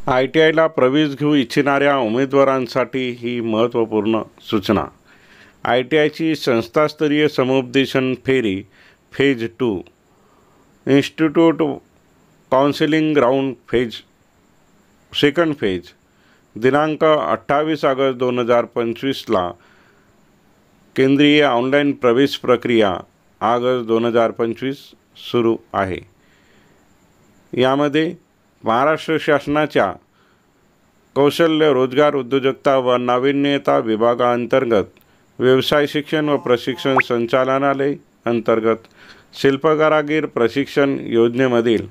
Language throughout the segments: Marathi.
ITIला प्रवेश घेऊ इच्छिणाऱ्या उमेदवारांसाठी ही महत्त्वपूर्ण सूचना. ITIची संस्थास्तरीय समुपदेशन फेरी phase 2 institute counselling round phase second phase दिनांक 28 ऑगस्ट 2025ला केंद्रीय ऑनलाईन प्रवेश प्रक्रिया ऑगस्ट 2025 सुरू आहे. यामध्ये महाराष्ट्र शासनाच्या कौशल्य रोजगार उद्योजकता व नाविन्यता विभागाअंतर्गत व्यवसाय शिक्षण व प्रशिक्षण संचालनालय अंतर्गत शिल्पकारागीर प्रशिक्षण योजनेमधील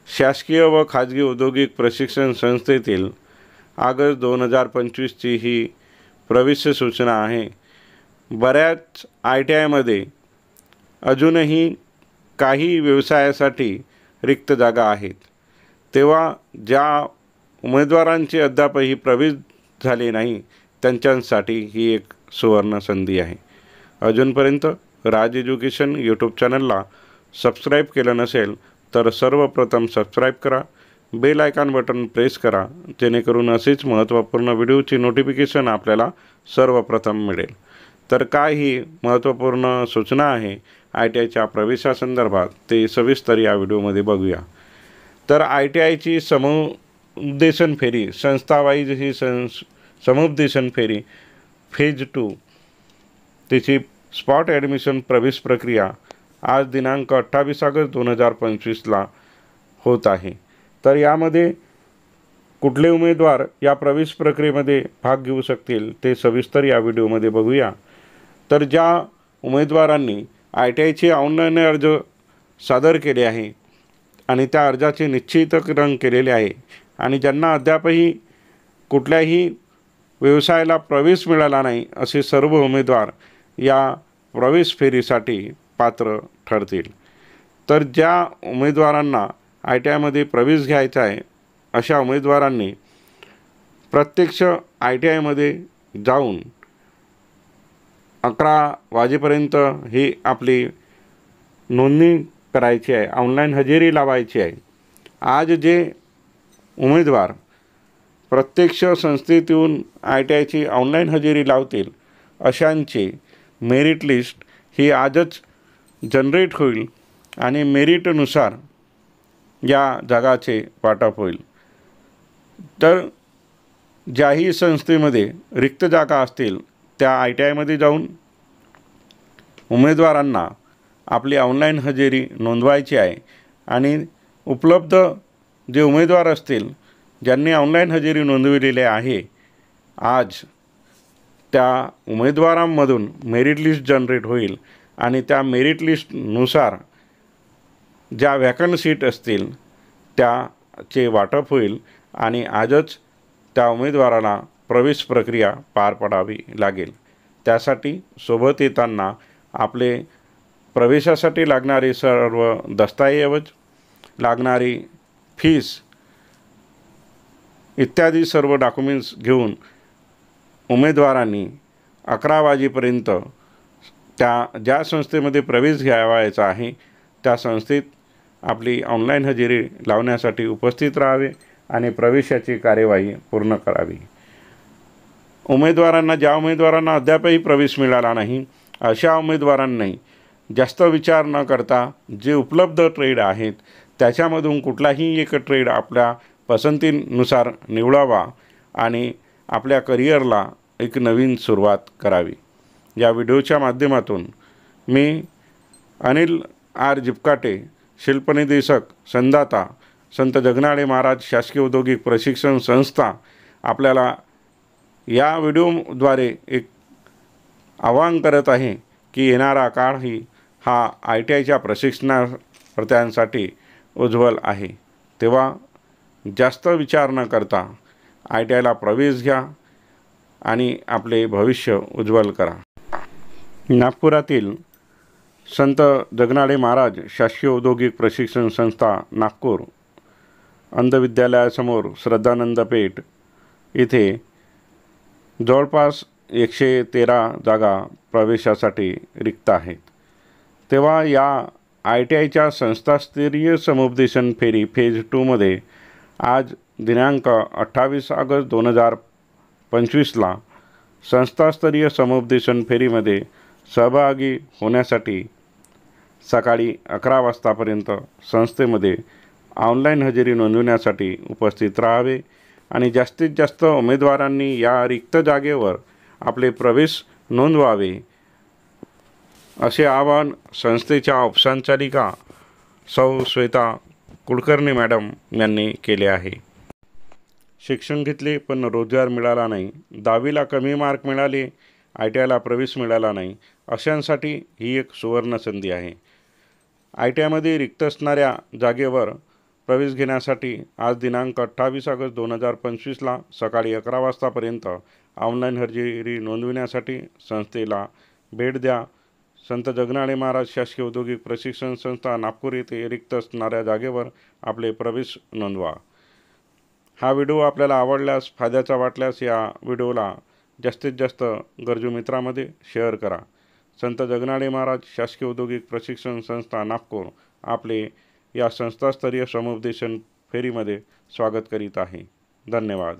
शासकीय व खाजगी औद्योगिक प्रशिक्षण संस्थेतील ऑगस्ट 2025ची ही प्रवेश सूचना आहे. बऱ्याच ITIमध्ये अजूनही काही व्यवसायासाठी रिक्त जागा आहेत. तेव्हा ज्या उमेदवारांचे अद्यापही प्रवेश झाले नाही त्यांच्यासाठी ही एक सुवर्ण संधी आहे. अजूनपर्यंत राज एज्युकेशन यूट्यूब चॅनलला सबस्क्राईब केलं नसेल तर सर्वप्रथम सबस्क्राईब करा, बेल आयकॉन बटन प्रेस करा, जेणेकरून असेच महत्त्वपूर्ण व्हिडिओची नोटिफिकेशन आपल्याला सर्वप्रथम मिळेल. तर काय ही महत्त्वपूर्ण सूचना आहे ITIच्या प्रवेशासंदर्भात ते सविस्तर या व्हिडिओमध्ये बघूया. तर ITIची समुपदेशन फेरी संस्थावाईज ही समुपदेशन फेरी फेज 2 त्याची स्पॉट ॲडमिशन प्रवेश प्रक्रिया आज दिनांक 28 ऑगस्ट 2025ला होत आहे. तर यामध्ये कुठले उमेदवार या प्रवेश प्रक्रियेमध्ये भाग घेऊ शकतील ते सविस्तर या व्हिडिओमध्ये बघूया. तर ज्या उमेदवारांनी ITIचे ऑनलाईन अर्ज सादर केले आहे आणि त्या अर्जाचे निश्चितीकरण केलेले आहे आणि ज्यांना अद्यापही कुठल्याही व्यवसायाला प्रवेश मिळाला नाही असे सर्व उमेदवार या प्रवेश फेरीसाठी पात्र ठरतील. तर ज्या उमेदवारांना ITIमध्ये प्रवेश घ्यायचा आहे अशा उमेदवारांनी प्रत्यक्ष ITIमध्ये जाऊन 11 वाजेपर्यंत ही आपली नोंदणी करायची आहे, ऑनलाईन हजेरी लावायची आहे. आज जे उमेदवार प्रत्यक्ष संस्थेत येऊन ITIची ऑनलाईन हजेरी लावतील अशांची मेरिट लिस्ट ही आजच जनरेट होईल आणि मेरिटनुसार या जागाचे वाटप होईल. तर ज्याही संस्थेमध्ये रिक्त जागा असतील त्या ITIमध्ये जाऊन उमेदवारांना आपली ऑनलाईन हजेरी नोंदवायची आहे आणि उपलब्ध जे उमेदवार असतील ज्यांनी ऑनलाईन हजेरी नोंदविलेली आहे आज त्या उमेदवारांमधून मेरिट लिस्ट जनरेट होईल आणि त्या मेरिट लिस्टनुसार ज्या वॅकंट सीट असतील त्याचे वाटप होईल आणि आजच त्या उमेदवाराला प्रवेश प्रक्रिया पार पाडावी लागेल. त्यासाठी सोबत येताना आपले प्रवेशासाठी लागणारे सर्व दस्तऐवज, लागणारी फीस इत्यादी सर्व डॉक्युमेंट्स घेऊन उमेदवारांनी 11 वाजेपर्यंत त्या ज्या संस्थेमध्ये प्रवेश घ्यावायचा आहे त्या संस्थेत आपली ऑनलाईन हजेरी लावण्यासाठी उपस्थित राहावे आणि प्रवेशाची कार्यवाही पूर्ण करावी. ज्या उमेदवारांना अद्यापही प्रवेश मिळाला नाही अशा उमेदवारांनी जास्त विचार न करता जे उपलब्ध ट्रेड आहेत त्याच्यामधून कुठलाही एक ट्रेड आपल्या पसंतीनुसार निवडावा आणि आपल्या करिअरला एक नवीन सुरुवात करावी. या व्हिडिओच्या माध्यमातून मी अनिल आर जिपकाटे, शिल्पनिदेशक, संदाता संत जगनाडे महाराज शासकीय औद्योगिक प्रशिक्षण संस्था आपल्याला या व्हिडिओद्वारे एक आवाहन करत आहे की येणारा काळही हा ITIच्या प्रशिक्षणार्थ्यांसाठी उज्ज्वल आहे. तेव्हा जास्त विचार न करता ITIला प्रवेश घ्या आणि आपले भविष्य उज्ज्वल करा. नागपुरातील संत जगनाडे महाराज शासकीय औद्योगिक प्रशिक्षण संस्था नागपूर अंधविद्यालयासमोर श्रद्धानंद पेठ इथे जवळपास 113 जागा प्रवेशासाठी रिक्त आहेत. तेव्हा या ITIच्या संस्थास्तरीय समुपदेशन फेरी फेज 2मध्ये आज दिनांक 28 ऑगस्ट 2025ला संस्थास्तरीय समुपदेशन फेरीमध्ये सहभागी होण्यासाठी सकाळी 11 वाजतापर्यंत संस्थेमध्ये ऑनलाईन हजेरी नोंदवण्यासाठी उपस्थित राहावे आणि जास्तीत जास्त उमेदवारांनी या रिक्त जागेवर आपले प्रवेश नोंदवावे असे आवाहन संस्थेच्या औपचारिका सौ श्वेता कुलकर्णी मॅडम यांनी केले आहे. शिक्षण घेतले पण रोजगार मिळाला नाही, 10वीला कमी मार्क मिळाले, ITIला प्रवेश मिळाला नाही, अशांसाठी ही एक सुवर्ण संधी आहे. ITIमध्ये रिक्त असणाऱ्या जागेवर प्रवेश घेण्यासाठी आज दिनांक 28 ऑगस्ट 2025ला सकाळी 11 वाजतापर्यंत ऑनलाईन हजेरी नोंदविण्यासाठी संस्थेला भेट द्या. संत जगनाडे महाराज शासकीय औद्योगिक प्रशिक्षण संस्था नागपूर येथे रिक्त असणाऱ्या जागेवर आपले प्रवेश नोंदवा. हा व्हिडिओ आपल्याला आवडल्यास, फायद्याचा वाटल्यास या व्हिडिओला जास्तीत जास्त गरजू मित्रांमध्ये शेअर करा. संत जगनाडे महाराज शासकीय औद्योगिक प्रशिक्षण संस्था नागपूर आपले या संस्थास्तरीय समुपदेशन फेरीमध्ये स्वागत करीत आहे. धन्यवाद.